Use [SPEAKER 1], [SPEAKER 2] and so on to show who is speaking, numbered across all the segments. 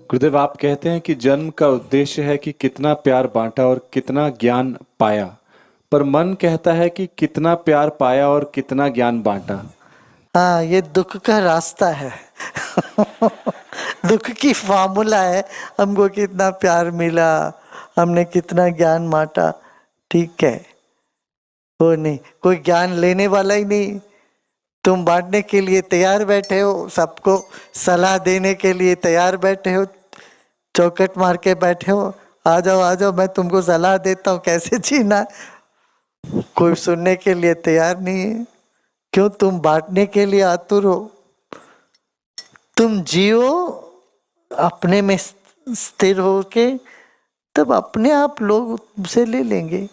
[SPEAKER 1] गुरुदेव, आप कहते हैं कि जन्म का उद्देश्य है कि कितना प्यार बांटा और कितना ज्ञान पाया, पर मन कहता है कि कितना प्यार पाया और कितना ज्ञान बांटा।
[SPEAKER 2] हाँ, ये दुख का रास्ता है। दुख की फार्मूला है। हमको कितना प्यार मिला, हमने कितना ज्ञान बांटा। ठीक है, वो नहीं, कोई ज्ञान लेने वाला ही नहीं। तुम बांटने के लिए तैयार बैठे हो, सबको सलाह देने के लिए तैयार बैठे हो, चौकट मार के बैठे हो, आ जाओ आ जाओ, मैं तुमको सलाह देता हूँ कैसे जीना। कोई सुनने के लिए तैयार नहीं है। क्यों? तुम बांटने के लिए आतुर हो। तुम जियो अपने में स्थिर हो के, तब अपने आप लोग तुमसे ले लेंगे,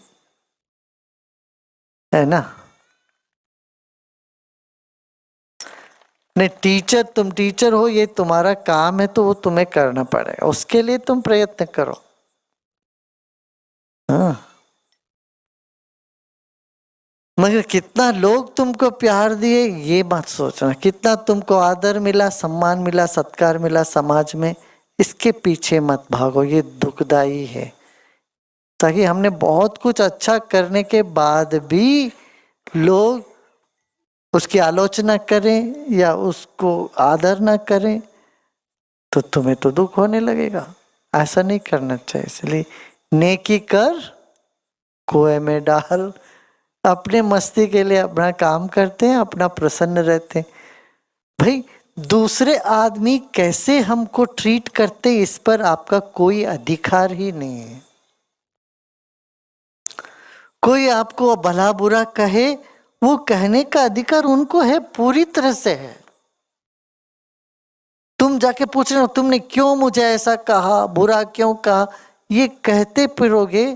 [SPEAKER 2] है ना। नहीं, टीचर, तुम टीचर हो, ये तुम्हारा काम है, तो वो तुम्हें करना पड़ेगा, उसके लिए तुम प्रयत्न करो। हाँ, मगर कितना लोग तुमको प्यार दिए ये मत सोचना, कितना तुमको आदर मिला, सम्मान मिला, सत्कार मिला समाज में, इसके पीछे मत भागो, ये दुखदाई है। ताकि हमने बहुत कुछ अच्छा करने के बाद भी लोग उसकी आलोचना करें या उसको आदर ना करें, तो तुम्हें तो दुख होने लगेगा। ऐसा नहीं करना चाहिए। इसलिए नेकी कर, कुएं में डाल। अपने मस्ती के लिए अपना काम करते हैं, अपना प्रसन्न रहते हैं। भाई, दूसरे आदमी कैसे हमको ट्रीट करते, इस पर आपका कोई अधिकार ही नहीं है। कोई आपको भला बुरा कहे, वो कहने का अधिकार उनको है, पूरी तरह से है। तुम जाके पूछ रहे हो तुमने क्यों मुझे ऐसा कहा, बुरा क्यों कहा, ये कहते फिरोगे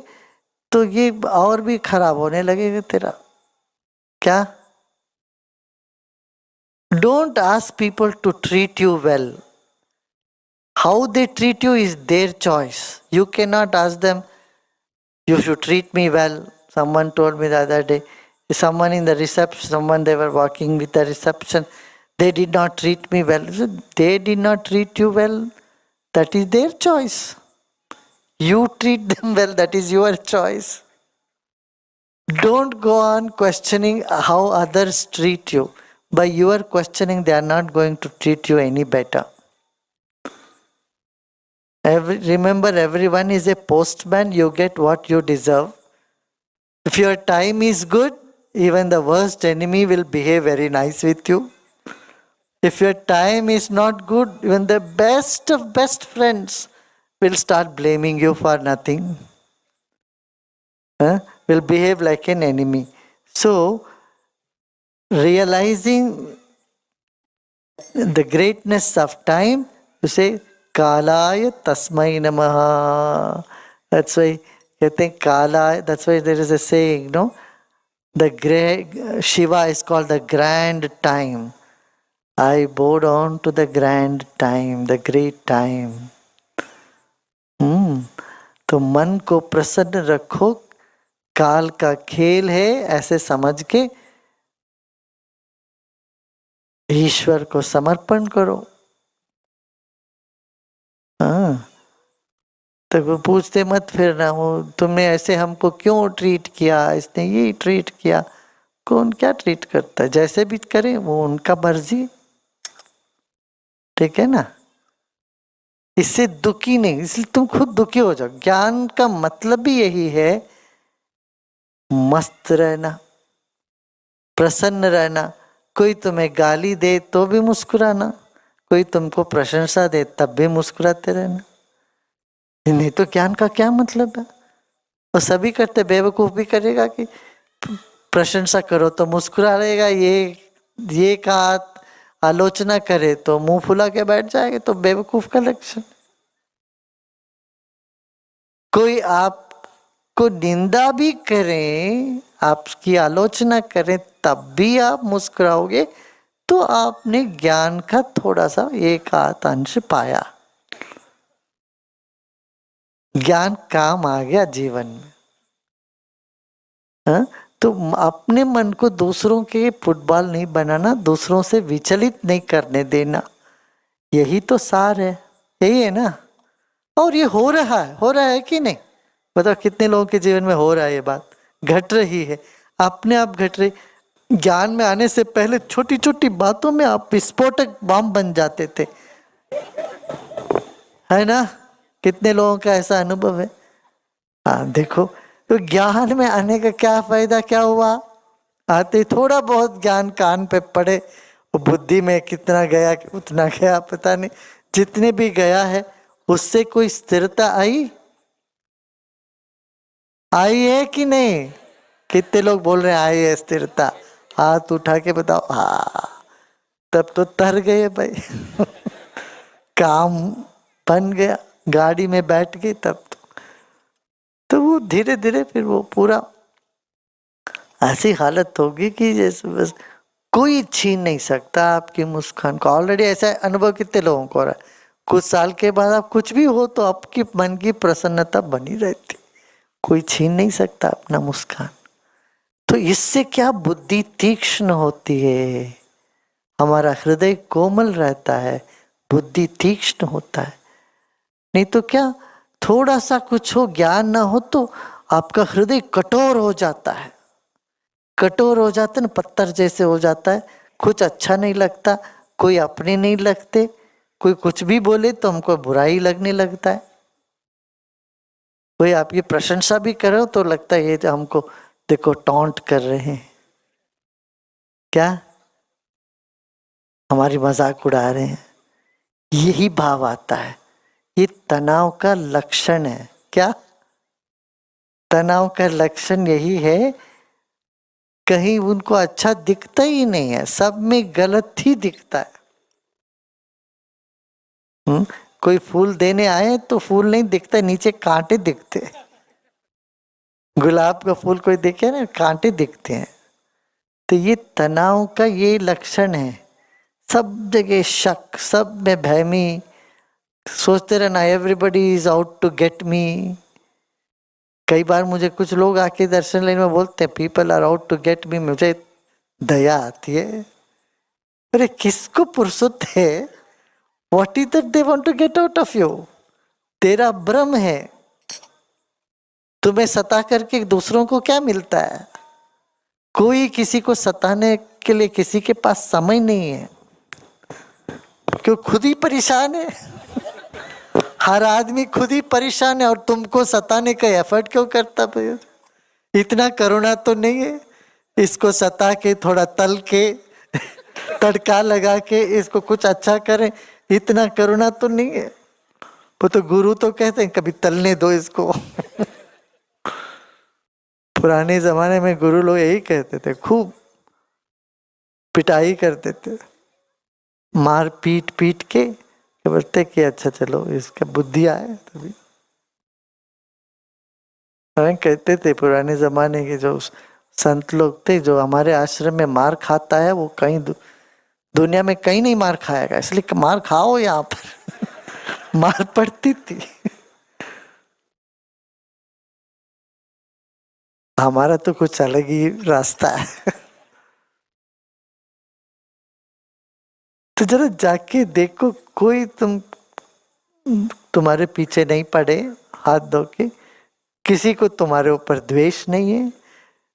[SPEAKER 2] तो ये और भी खराब होने लगेगा तेरा। क्या? Don't ask people to treat you well. How they treat you is their choice. You cannot ask them, you should treat me well. Someone told me the other day, someone in the reception, someone they were working with the reception, they did not treat me well. So they did not treat you well. That is their choice. You treat them well, that is your choice. Don't go on questioning how others treat you. By your questioning, they are not going to treat you any better. Remember, everyone is a postman. You get what you deserve. If your time is good, even the worst enemy will behave very nice with you. If your time is not good, even the best of best friends will start blaming you for nothing. Will behave like an enemy. So, realizing the greatness of time, you say, Kalaya Tasmai Namaha. That's why you think Kala, that's why there is a saying, no? The great Shiva is called the grand time. I bow down to the grand time, the great time. तो मन को प्रसन्न रखो, काल का खेल है ऐसे समझ के ईश्वर को समर्पण करो। हाँ, तो वो पूछते मत फिरना, वो तुमने ऐसे हमको क्यों ट्रीट किया, इसने ये ट्रीट किया। कौन क्या ट्रीट करता है, जैसे भी करे वो उनका मर्जी। ठीक है ना। इससे दुखी नहीं, इसलिए तुम खुद दुखी हो जाओ। ज्ञान का मतलब भी यही है, मस्त रहना, प्रसन्न रहना। कोई तुम्हें गाली दे तो भी मुस्कुराना, कोई तुमको प्रशंसा दे तब भी मुस्कुराते रहना। नहीं तो ज्ञान का क्या मतलब है। तो सभी करते, बेवकूफ भी करेगा कि प्रशंसा करो तो मुस्कुरा रहेगा, ये कहा आलोचना करे तो मुंह फुला के बैठ जाएगा, तो बेवकूफ का लक्षण। कोई आपको निंदा भी करे, आपकी आलोचना करे, तब भी आप मुस्कुराओगे, तो आपने ज्ञान का थोड़ा सा एक आध अंश पाया, ज्ञान काम आ गया जीवन में। हाँ? तो अपने मन को दूसरों के फुटबॉल नहीं बनाना, दूसरों से विचलित नहीं करने देना। यही तो सार है, यही है ना। और ये हो रहा है कि नहीं? बताओ कितने लोगों के जीवन में हो रहा है ये बात, घट रही है, अपने आप घट रही। ज्ञान में आने से पहले छोटी छोटी बातों में आप विस्फोटक बम बन जाते थे, है ना? कितने लोगों का ऐसा अनुभव है? हाँ देखो, तो ज्ञान में आने का क्या फायदा, क्या हुआ? आते थोड़ा बहुत ज्ञान कान पे पड़े, वो बुद्धि में कितना गया उतना गया पता नहीं, जितने भी गया है उससे कोई स्थिरता आई है कि नहीं? कितने लोग बोल रहे हैं आई है स्थिरता? हाथ उठा के बताओ। हाँ, तब तो तर गए भाई काम बन गया, गाड़ी में बैठ गए तब तो वो धीरे धीरे फिर वो पूरा ऐसी हालत होगी कि जैसे बस कोई छीन नहीं सकता आपकी मुस्कान को। ऑलरेडी ऐसा अनुभव कितने लोगों को हो रहा है। कुछ साल के बाद आप कुछ भी हो तो आपकी मन की प्रसन्नता बनी रहती, कोई छीन नहीं सकता अपना मुस्कान। तो इससे क्या बुद्धि तीक्ष्ण होती है, हमारा हृदय कोमल रहता है, बुद्धि तीक्ष्ण होता है। नहीं तो क्या, थोड़ा सा कुछ हो, ज्ञान ना हो तो आपका हृदय कठोर हो जाता है, कठोर हो जाता है ना, पत्थर जैसे हो जाता है, कुछ अच्छा नहीं लगता, कोई अपने नहीं लगते, कोई कुछ भी बोले तो हमको बुराई लगने लगता है, कोई आपकी प्रशंसा भी करे तो लगता है ये तो हमको देखो टॉन्ट कर रहे हैं, क्या हमारी मजाक उड़ा रहे हैं, यही भाव आता है। ये तनाव का लक्षण है। क्या तनाव का लक्षण यही है, कहीं उनको अच्छा दिखता ही नहीं है, सब में गलत ही दिखता है। कोई फूल देने आए तो फूल नहीं दिखता, नीचे कांटे दिखते हैं। गुलाब का फूल कोई देखे ना, कांटे दिखते हैं। तो ये तनाव का ये लक्षण है, सब जगह शक, सब में भयमी, सोचते रहना everybody is out to get me. कई बार मुझे कुछ लोग आके दर्शन लेने में बोलते हैं people are out to get me, मुझे दया आती है, अरे किसको फुर्सत है, what is that they want to get out of you? तेरा भ्रम है, तुम्हें सता करके दूसरों को क्या मिलता है? कोई किसी को सताने के लिए किसी के पास समय नहीं है, क्यों? खुद ही परेशान है हर आदमी खुद ही परेशान है, और तुमको सताने का एफर्ट क्यों करता भैया? इतना करुणा तो नहीं है, इसको सता के थोड़ा तल के तड़का लगा के इसको कुछ अच्छा करें, इतना करुणा तो नहीं है। वो तो गुरु तो कहते हैं कभी तलने दो इसको पुराने जमाने में गुरु लोग यही कहते थे, खूब पिटाई करते थे, मार पीट पीट के बोलते कि अच्छा चलो इसका बुद्धि आए तभी। कहते थे पुराने जमाने के जो संत लोग थे, जो हमारे आश्रम में मार खाता है वो कहीं दुनिया में कहीं नहीं मार खाएगा, इसलिए मार खाओ यहाँ पर मार पड़ती थी हमारा तो कुछ अलग ही रास्ता है तो जरा जाके देखो, कोई तुम्हारे पीछे नहीं पड़े हाथ धो के, किसी को तुम्हारे ऊपर द्वेष नहीं है।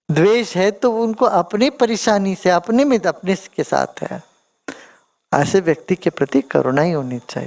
[SPEAKER 2] द्वेष है तो उनको अपनी परेशानी से, अपने में अपने के साथ है। ऐसे व्यक्ति के प्रति करुणा ही होनी चाहिए।